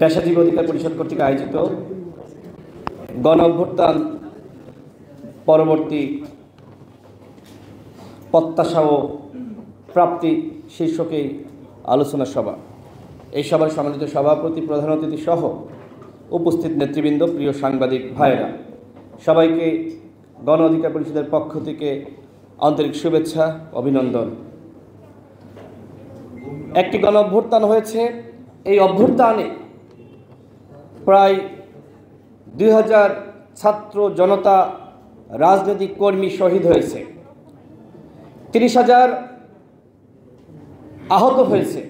পেশাজীবী অধিকার পরিষদ কর্তৃক আয়োজিত গণ অভ্যুত্থান পরবর্তী প্রত্যাশা ও প্রাপ্তি শীর্ষকেই আলোচনা সভা। এই সভার সম্মানিত সভাপতি, প্রধান অতিথি সহ উপস্থিত নেতৃবৃন্দ, প্রিয় সাংবাদিক ভাইয়েরা, সবাইকে গণ অধিকার পরিষদের পক্ষ থেকে আন্তরিক শুভেচ্ছা, অভিনন্দন। একটি গণ অভ্যুত্থান হয়েছে। এই অভ্যুত্থানে প্রায় 2000 ছাত্র জনতা রাজনৈতিক কর্মী শহীদ হয়েছে, 30,000 আহত হয়েছে।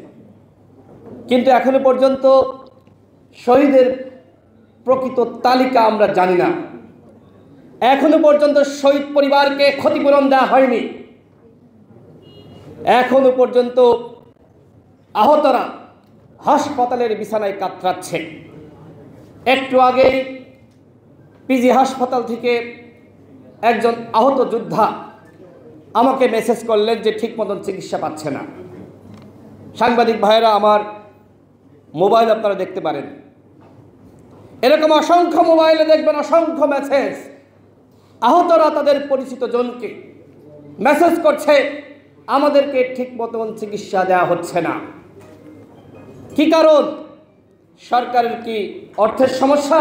কিন্তু এখনো পর্যন্ত শহীদের প্রকৃত তালিকা আমরা জানি না। এখনো পর্যন্ত শহীদ পরিবারকে ক্ষতিপূরণ দেওয়া হয়নি। এখনো পর্যন্ত আহতরা হাসপাতালের বিছানায় কাতরাচ্ছে। একটু আগেই পিজি হাসপাতাল থেকে একজন আহত যোদ্ধা আমাকে মেসেজ করলেন যে ঠিক মতন চিকিৎসা পাচ্ছে না। সাংবাদিক ভাইয়েরা, আমার মোবাইল আপনারা দেখতে পারেন, এরকম অসংখ্য মোবাইলে দেখবেন অসংখ্য মেসেজ। আহতরা তাদের পরিচিত জনকে মেসেজ করছে, আমাদেরকে ঠিক মতন চিকিৎসা দেওয়া হচ্ছে না। কি কারণ? সরকারের কি অর্থের সমস্যা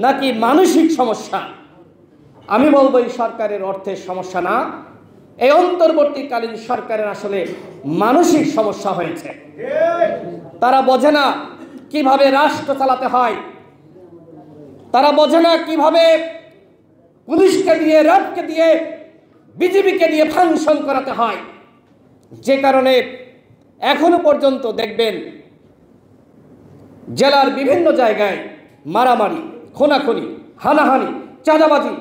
নাকি মানসিক সমস্যা? আমি বলবো এই সরকারের অর্থের সমস্যা না, এই অন্তর্বর্তীকালীন সরকারের আসলে মানসিক সমস্যা হয়েছে। তারা বোঝে না কিভাবে রাষ্ট্র চালাতে হয়, তারা বোঝে না কিভাবে পুলিশকে দিয়ে, র্যাবকে দিয়ে, বিজিবিকে দিয়ে ফাংশন করাতে হয়। যে কারণে এখনো পর্যন্ত দেখবেন জেলার বিভিন্ন জায়গায় মারামারি, খুনাখুনি, হানাহানি, চাঁদাবাজি,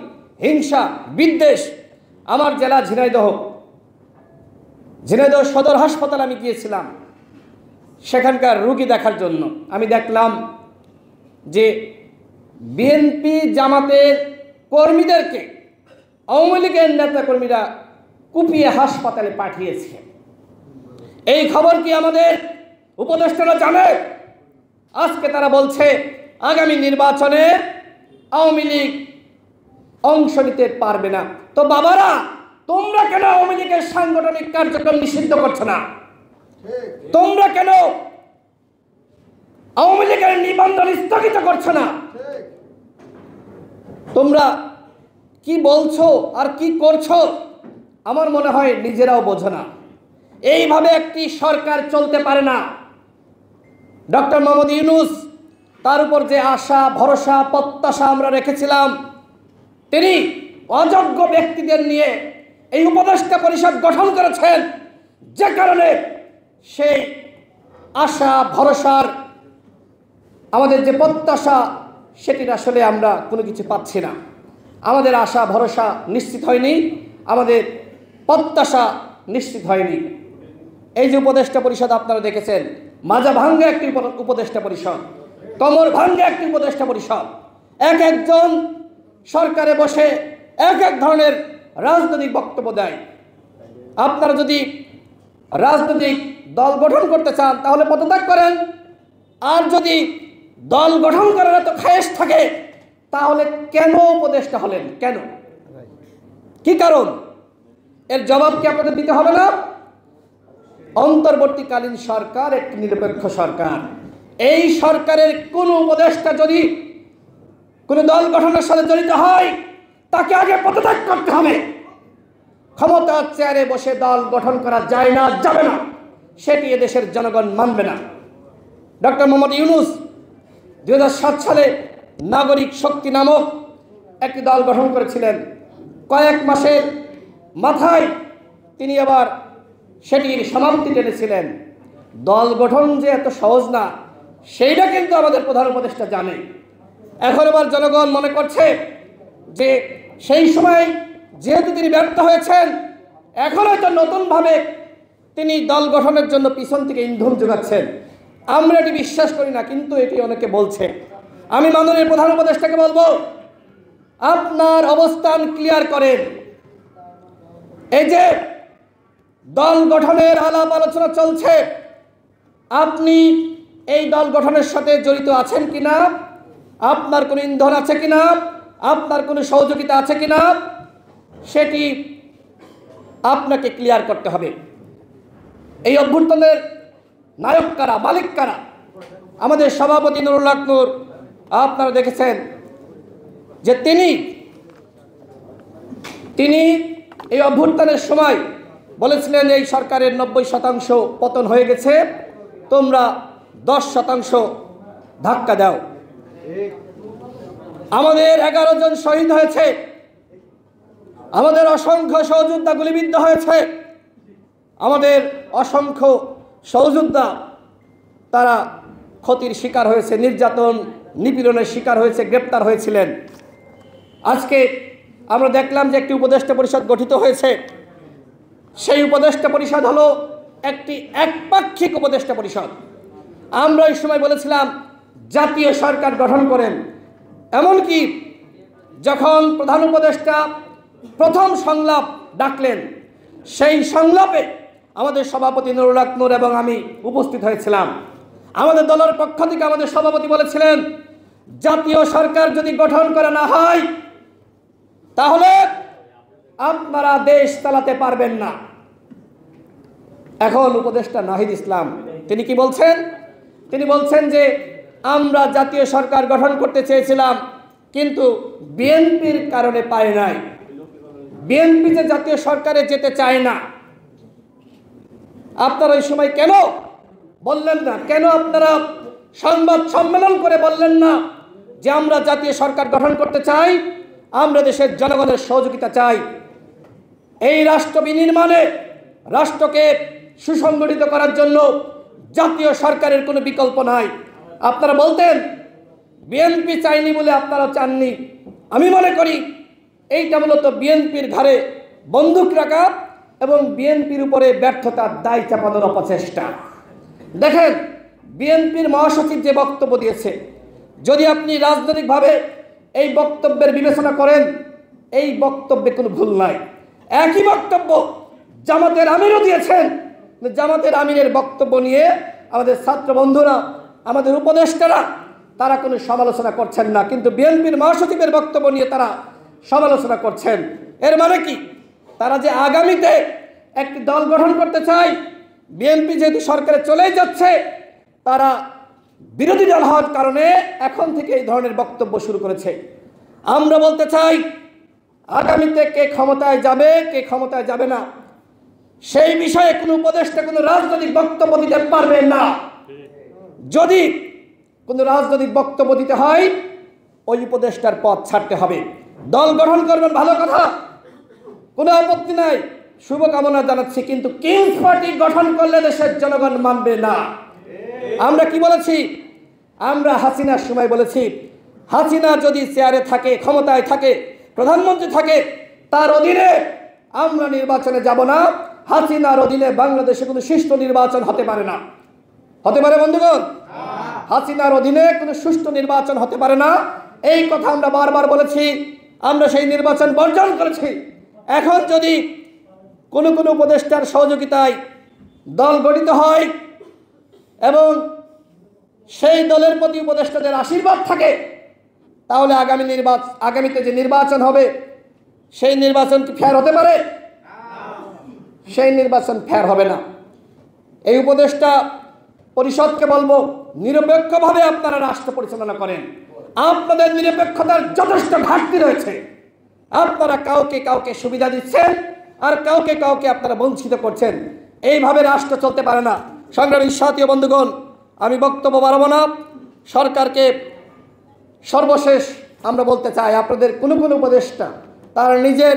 হিংসা, বিদ্বেষ। আমার জেলা ঝিনাইদহ সদর হাসপাতাল আমি গিয়েছিলাম সেখানকার রোগী দেখার জন্য। আমি দেখলাম যে বিএনপি জামাতের কর্মীদেরকে আওয়ামী লীগের নেতা কর্মীরা কুপিয়ে হাসপাতালে পাঠিয়েছে। এই খবর কি আমাদের উপদেষ্টারা জানে? আজকে তারা বলছে আগামী নির্বাচনে আওয়ামী লীগ অংশ নিতে পারবে না। তো বাবারা, তোমরা কেন আওয়ামী লীগের সাংগঠনিক কার্যক্রম নিষিদ্ধ করছো না? তোমরা কেন আওয়ামী লীগের নিবন্ধন স্থগিত করছো না? তোমরা কি বলছো আর কি করছো আমার মনে হয় নিজেরাও বোঝো না। এইভাবে একটি সরকার চলতে পারে না। ডক্টর মোহাম্মদ ইউনূস, তার উপর যে আশা, ভরসা, প্রত্যাশা আমরা রেখেছিলাম, তিনি অযোগ্য ব্যক্তিদের নিয়ে এই উপদেষ্টা পরিষদ গঠন করেছেন। যে কারণে সেই আশা, ভরসার আমাদের যে প্রত্যাশা, সেটির আসলে আমরা কোনো কিছু পাচ্ছি না। আমাদের আশা ভরসা নিশ্চিত হয়নি, আমাদের প্রত্যাশা নিশ্চিত হয়নি। এই যে উপদেষ্টা পরিষদ আপনারা দেখেছেন, মাজা ভাঙ্গে একটি উপদেষ্টা পরিষদ, কমর ভাঙ্গে একটি উপদেষ্টা পরিষদ। এক একজন সরকারে বসে এক এক ধরনের রাজনৈতিক বক্তব্য দেয়। আপনারা যদি রাজনৈতিক দল গঠন করতে চান তাহলে পদত্যাগ করেন। আর যদি দল গঠন করার এত খায়েশ থাকে তাহলে কেন উপদেষ্টা হলেন? কেন? কি কারণ? এর জবাব কি আপনাদের দিতে হবে না? অন্তর্বর্তীকালীন সরকার একটি নিরপেক্ষ সরকার। এই সরকারের কোন উপদেষ্টা যদি কোন দল গঠনের সাথে জড়িত হয় তাকে আগে পদত্যাগ করতে হবে। ক্ষমতার চেয়ারে বসে দল গঠন করা যায় না, যাবে না, সেটি এদেশের জনগণ মানবে না। ডক্টর মোহাম্মদ ইউনূস 2007 সালে নাগরিক শক্তি নামক একটি দল গঠন করেছিলেন। কয়েক মাসের মাথায় তিনি আবার সেটির সমাপ্তি টেনেছিলেন। দল গঠন যে এত সহজ না, সেইটা কিন্তু আমাদের প্রধান উপদেষ্টা জানে। এখন আবার জনগণ মনে করছে যে সেই সময় যেহেতু তিনি ব্যর্থ হয়েছেন, এখন হয়তো নতুনভাবে তিনি দল গঠনের জন্য পিছন থেকে ইন্ধন যোগাচ্ছেন। আমরা এটি বিশ্বাস করি না, কিন্তু এটি অনেকে বলছে। আমি মাননীয় প্রধান উপদেষ্টাকে বলবো, আপনার অবস্থান ক্লিয়ার করেন। এই যে দল গঠনের আলাপ আলোচনা চলছে, আপনি এই দল গঠনের সাথে জড়িত আছেন কিনা, আপনার কোনো ইন্ধন আছে কিনা, আপনার কোনো সহযোগিতা আছে কিনা, সেটি আপনাকে ক্লিয়ার করতে হবে। এই অভ্যুত্থানের নায়ক কারা, মালিক কারা? আমাদের সভাপতি নুরুল হক নূর, আপনারা দেখেছেন যে তিনি এই অভ্যুত্থানের সময় বলেছিলেন এই সরকারের 90% পতন হয়ে গেছে, তোমরা 10% ধাক্কা দাও। আমাদের 11 জন শহীদ হয়েছে, আমাদের অসংখ্য সহযোদ্ধা গুলিবিদ্ধ হয়েছে, আমাদের অসংখ্য সহযোদ্ধা তারা ক্ষতির শিকার হয়েছে, নির্যাতন নিপীড়নের শিকার হয়েছে, গ্রেপ্তার হয়েছিলেন। আজকে আমরা দেখলাম যে একটি উপদেষ্টা পরিষদ গঠিত হয়েছে। সেই উপদেষ্টা পরিষদ হলো একটি একপাক্ষিক উপদেষ্টা পরিষদ। আমরা এই সময় বলেছিলাম জাতীয় সরকার গঠন করেন। এমনকি যখন প্রধান উপদেষ্টা প্রথম সংলাপ ডাকলেন, সেই সংলাপে আমাদের সভাপতি নুরুল হক নূর এবং আমি উপস্থিত হয়েছিলাম। আমাদের দলের পক্ষ থেকে আমাদের সভাপতি বলেছিলেন, জাতীয় সরকার যদি গঠন করা না হয় তাহলে আপনারা দেশ চালাতে পারবেন না। এখন উপদেষ্টা নাহিদ ইসলাম তিনি কি বলছেন? তিনি বলছেন যে আমরা জাতীয় সরকার গঠন করতে চেয়েছিলাম, কিন্তু বিএনপির কারণে পায় নাই। বিএনপি যে জাতীয় সরকারে যেতে চায় না। আপনারা ওই সময় কেন বললেন না? কেন আপনারা সংবাদ সম্মেলন করে বললেন না যে আমরা জাতীয় সরকার গঠন করতে চাই, আমরা দেশের জনগণের সহযোগিতা চাই, এই রাষ্ট্র বিনির্মাণে রাষ্ট্রকে সুসংগঠিত করার জন্য জাতীয় সরকারের কোনো বিকল্প নাই। আপনারা বলতেন বিএনপি চাইনি বলে আপনারা চাননি। আমি মনে করি এইটা মূলত বিএনপির ঘাড়ে বন্দুক রাখা এবং বিএনপির উপরে ব্যর্থতার দায় চাপানোর অপচেষ্টা। দেখেন, বিএনপির মহাসচিব যে বক্তব্য দিয়েছে, যদি আপনি রাজনৈতিকভাবে এই বক্তব্যের বিবেচনা করেন, এই বক্তব্যে কোনো ভুল নাই। একই বক্তব্য জামাতের আমিরও দিয়েছেন। জামাতের আমিরের বক্তব্য নিয়ে আমাদের ছাত্র বন্ধুরা, আমাদের উপদেষ্টারা তারা কোনো সমালোচনা করছেন না, কিন্তু বিএনপির মহাসচিবের বক্তব্য নিয়ে তারা সমালোচনা করছেন। এর মানে কি? তারা যে আগামীতে একটি দল গঠন করতে চায়, বিএনপি যেহেতু সরকারে চলেই যাচ্ছে, তারা বিরোধী দল হওয়ার কারণে এখন থেকে এই ধরনের বক্তব্য শুরু করেছে। আমরা বলতে চাই, আগামীতে কে ক্ষমতায় যাবে, কে ক্ষমতায় যাবে না, সেই বিষয়ে কোনো উপদেষ্টা কোনো রাজনৈতিক বক্তব্য দিতে পারবে না। যদি কোনো রাজনৈতিক বক্তব্য দিতে হয়, ওই উপদেষ্টার পদ ছাড়তে হবে। দল গঠন করবেন, ভালো কথা, কোনো আপত্তি নাই, শুভকামনা জানাচ্ছি, কিন্তু কিংস পার্টি গঠন করলে দেশের জনগণ মানবে না। আমরা কি বলেছি? আমরা হাসিনার সময় বলেছি, হাসিনা যদি চেয়ারে থাকে, ক্ষমতায় থাকে, প্রধানমন্ত্রী থাকে, তার অধীনে আমরা নির্বাচনে যাব না। হাসিনার অধীনে বাংলাদেশে কোনো সুষ্ঠু নির্বাচন হতে পারে না। হতে পারে বন্ধুগণ? হাসিনার অধীনে কোনো সুষ্ঠু নির্বাচন হতে পারে না, এই কথা আমরা বারবার বলেছি। আমরা সেই নির্বাচন বর্জন করেছি। এখন যদি কোনো কোনো উপদেষ্টার সহযোগিতায় দল গঠিত হয় এবং সেই দলের প্রতি উপদেষ্টাদের আশীর্বাদ থাকে, তাহলে আগামীতে যে নির্বাচন হবে, সেই নির্বাচন কি ফেয়ার হতে পারে? সেই নির্বাচন ফেয়ার হবে না। এই উপদেষ্টা পরিষদকে বলবো, নিরপেক্ষভাবে আপনারা রাষ্ট্র পরিচালনা করেন। আপনাদের নিরপেক্ষতার যথেষ্ট ঘাটতি রয়েছে। আপনারা কাউকে কাউকে সুবিধা দিচ্ছেন আর কাউকে কাউকে আপনারা বঞ্চিত করছেন। এইভাবে রাষ্ট্র চলতে পারে না। সংগ্রামী সাথী ও বন্ধুগণ, আমি বক্তব্য বাড়াবো না। সরকারকে সর্বশেষ আমরা বলতে চাই, আপনাদের কোনো কোনো উপদেষ্টা তার নিজের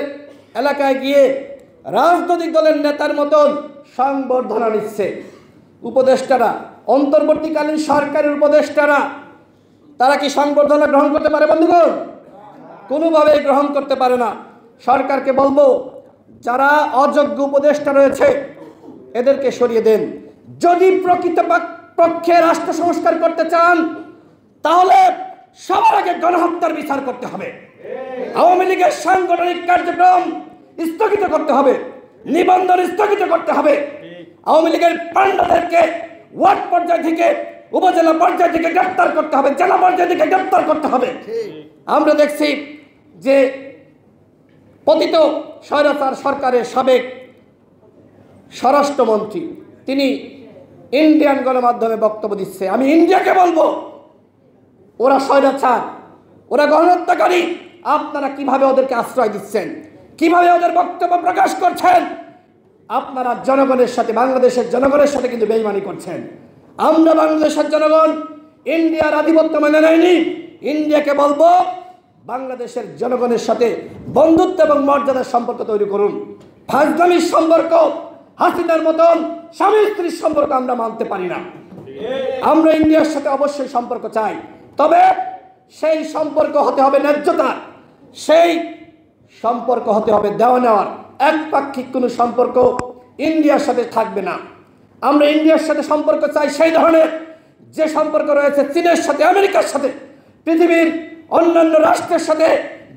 এলাকায় গিয়ে রাজনৈতিক দলের নেতার মতন সংবর্ধনা নিচ্ছে। উপদেষ্টারা, অন্তর্বর্তীকালীন সরকারের উপদেষ্টারা, তারা কি সংবর্ধনা গ্রহণ করতে পারে বন্ধুগণ? কোনোভাবেই গ্রহণ করতে পারে না। সরকারকে বলবো, যারা অযোগ্য উপদেষ্টা রয়েছে এদেরকে সরিয়ে দেন। যদি প্রকৃতপক্ষে রাষ্ট্র সংস্কার করতে চান, তাহলে সবার আগে গণহত্যার বিচার করতে হবে। আওয়ামী লীগের সাংগঠনিক কার্যক্রম স্থগিত করতে হবে, নিবন্ধন স্থগিত করতে হবে। আওয়ামী লীগের পান্ডাদেরকে ওয়ার্ড পর্যায় থেকে উপজেলা পর্যায় থেকে গ্রেফতার করতে হবে, জেলা পর্যায় থেকে গ্রেফতার করতে হবে। আমরা দেখছি যে পতিত স্বৈরাচার সরকারের সাবেক স্বরাষ্ট্রমন্ত্রী তিনি ইন্ডিয়ান গণমাধ্যমে বক্তব্য দিচ্ছে। আমি ইন্ডিয়াকে বলবো, ওরা স্বৈরাচার, ওরা গণহত্যাকারী, আপনারা কিভাবে ওদেরকে আশ্রয় দিচ্ছেন, কিভাবে ওদের বক্তব্য প্রকাশ করছেন? আপনারা জনগণের সাথে, বাংলাদেশের জনগণের সাথে কিন্তু বেইমানি করছেন। আমরা বাংলাদেশের জনগণ ইন্ডিয়ার আধিপত্য মেনে নেয়নি। ইন্ডিয়াকে বলবো, বাংলাদেশের জনগণের সাথে বন্ধুত্ব এবং মর্যাদার সম্পর্ক তৈরি করুন। ফাজলামির সম্পর্ক, হাসিনার মতন স্বামী স্ত্রীর সম্পর্ক আমরা মানতে পারি না। আমরা ইন্ডিয়ার সাথে অবশ্যই সম্পর্ক চাই, তবে সেই সম্পর্ক হতে হবে ন্যায্যতার, সেই সম্পর্ক হতে হবে দেওয়া নেওয়ার। একপাক্ষিক কোনো সম্পর্ক ইন্ডিয়ার সাথে থাকবে না। আমরা ইন্ডিয়ার সাথে সম্পর্ক চাই সেই ধরনের যে সম্পর্ক রয়েছে চীনের সাথে, আমেরিকার সাথে, পৃথিবীর অন্যান্য রাষ্ট্রের সাথে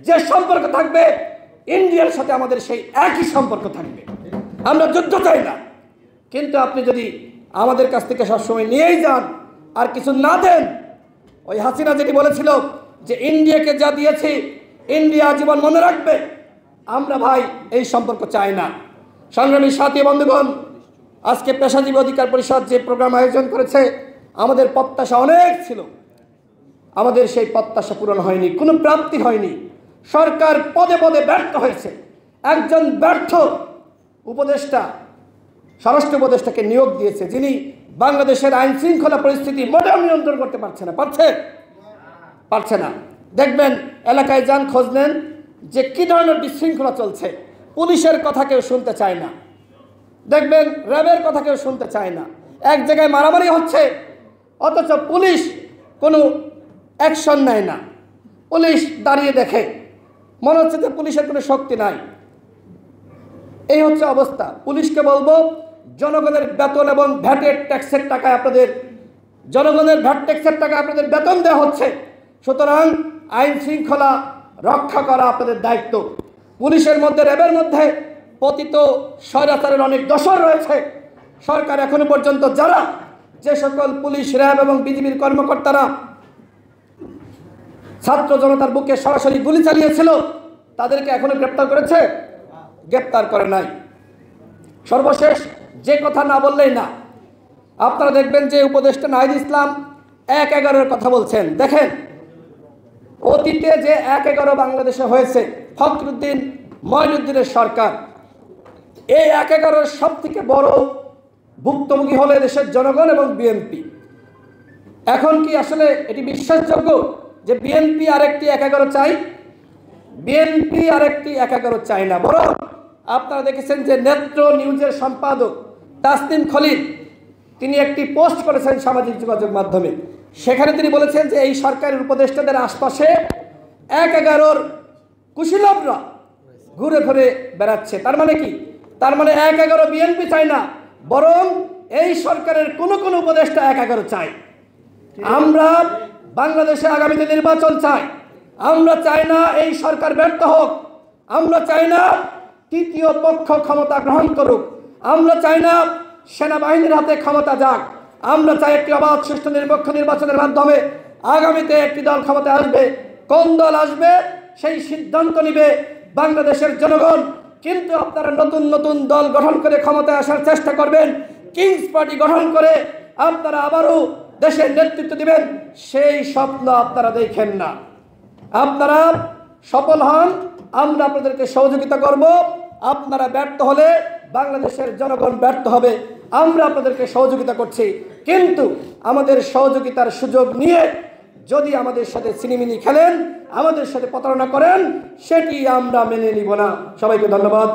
যে সম্পর্ক থাকবে, ইন্ডিয়ার সাথে আমাদের সেই একই সম্পর্ক থাকবে। আমরা যুদ্ধ চাই না, কিন্তু আপনি যদি আমাদের কাছ থেকে সবসময় নিয়েই যান আর কিছু না দেন, ওই হাসিনা যেটি বলেছিল যে ইন্ডিয়াকে যা দিয়েছি ইন্ডিয়া জীবন মনে রাখবে, আমরা ভাই এই সম্পর্ক চাই না। সংগ্রামী সাথী বন্ধুগণ, আজকে পেশাজীবী অধিকার পরিষদ যে প্রোগ্রাম আয়োজন করেছে, আমাদের প্রত্যাশা অনেক ছিল, আমাদের সেই প্রত্যাশা পূরণ হয়নি, কোনো প্রাপ্তি হয়নি। সরকার পদে পদে ব্যর্থ হয়েছে। একজন ব্যর্থ উপদেষ্টা, স্বরাষ্ট্র উপদেষ্টাকে নিয়োগ দিয়েছে, যিনি বাংলাদেশের আইন শৃঙ্খলা পরিস্থিতি মোটেও নিয়ন্ত্রণ করতে পারছে না। দেখবেন এলাকায় যান, খোঁজ নেন যে কী ধরনের বিশৃঙ্খলা চলছে। পুলিশের কথা কেউ শুনতে চায় না, দেখবেন র্যাবের কথা কেউ শুনতে চায় না। এক জায়গায় মারামারি হচ্ছে, অথচ পুলিশ কোনো অ্যাকশন নেয় না, পুলিশ দাঁড়িয়ে দেখে, মনে হচ্ছে যে পুলিশের কোনো শক্তি নাই। এই হচ্ছে অবস্থা। পুলিশকে বলবো, জনগণের বেতন এবং ভ্যাটের ট্যাক্সের টাকায় আপনাদের, জনগণের ভ্যাট ট্যাক্সের টাকায় আপনাদের বেতন দেওয়া হচ্ছে, সুতরাং আইন শৃঙ্খলা রক্ষা করা আপনাদের দায়িত্ব। পুলিশের মধ্যে, র্যাবের মধ্যে পতিত স্বৈরাচারের অনেক দোসর রয়েছে। সরকার এখনো পর্যন্ত যারা, যে সকল পুলিশ, র্যাব এবং বিজিবির কর্মকর্তারা ছাত্র জনতার বুকে সরাসরি গুলি চালিয়েছিল, তাদেরকে এখনো গ্রেপ্তার করেছে? গ্রেপ্তার করে নাই। সর্বশেষ যে কথা না বললেই না, আপনারা দেখবেন যে উপদেষ্টা নাহিদ ইসলাম 1/11 কথা বলছেন। দেখেন, অতীতে যে 1/11 বাংলাদেশে হয়েছে, ফখরুদ্দিন মঈনুদ্দিনের সরকার, এই 1/11 সব থেকে বড় ভুক্তভোগী হলে দেশের জনগণ এবং বিএনপি। এখন কি আসলে এটি বিশ্বাসযোগ্য যে বিএনপি আরেকটি 1/11 চাই? বিএনপি আরেকটি 1/11 চাই না। বরং আপনারা দেখেছেন যে নেত্র নিউজের সম্পাদক তাসনিম খলিল তিনি একটি পোস্ট করেছেন সামাজিক যোগাযোগ মাধ্যমে। সেখানে তিনি বলেছেন যে এই সরকারের উপদেষ্টাদের আশপাশে 1/11 কুশীলবরা ঘুরে ঘুরে বেড়াচ্ছে। তার মানে কি? তার মানে 1/11 বিএনপি চায় না, বরং এই সরকারের কোনো কোনো উপদেষ্টা 1/11 চায়। আমরা বাংলাদেশে আগামীতে নির্বাচন চাই। আমরা চাই না এই সরকার ব্যর্থ হোক। আমরা চাই না তৃতীয় পক্ষ ক্ষমতা গ্রহণ করুক। আমরা চাই না সেনাবাহিনীর হাতে ক্ষমতা যাক। আমরা চাই একটি অবাধ, সুষ্ঠু, নিরপেক্ষ নির্বাচনের মাধ্যমে আগামীতে একটি দল ক্ষমতায় আসবে। কোন দল আসবে সেই সিদ্ধান্ত নিবে বাংলাদেশের জনগণ। কিন্তু আপনারা নতুন নতুন দল গঠন করে ক্ষমতায় আসার চেষ্টা করবেন, কিংস পার্টি গঠন করে আপনারা আবারও দেশের নেতৃত্ব দিবেন, সেই স্বপ্ন আপনারা দেখেন না। আপনারা সফল হন, আমরা আপনাদেরকে সহযোগিতা করব। আপনারা ব্যর্থ হলে বাংলাদেশের জনগণ ব্যর্থ হবে। আমরা আপনাদেরকে সহযোগিতা করছি, কিন্তু আমাদের সহযোগিতার সুযোগ নিয়ে যদি আমাদের সাথে ছিনিমিনি খেলেন, আমাদের সাথে প্রতারণা করেন, সেটি আমরা মেনে নিব না। সবাইকে ধন্যবাদ।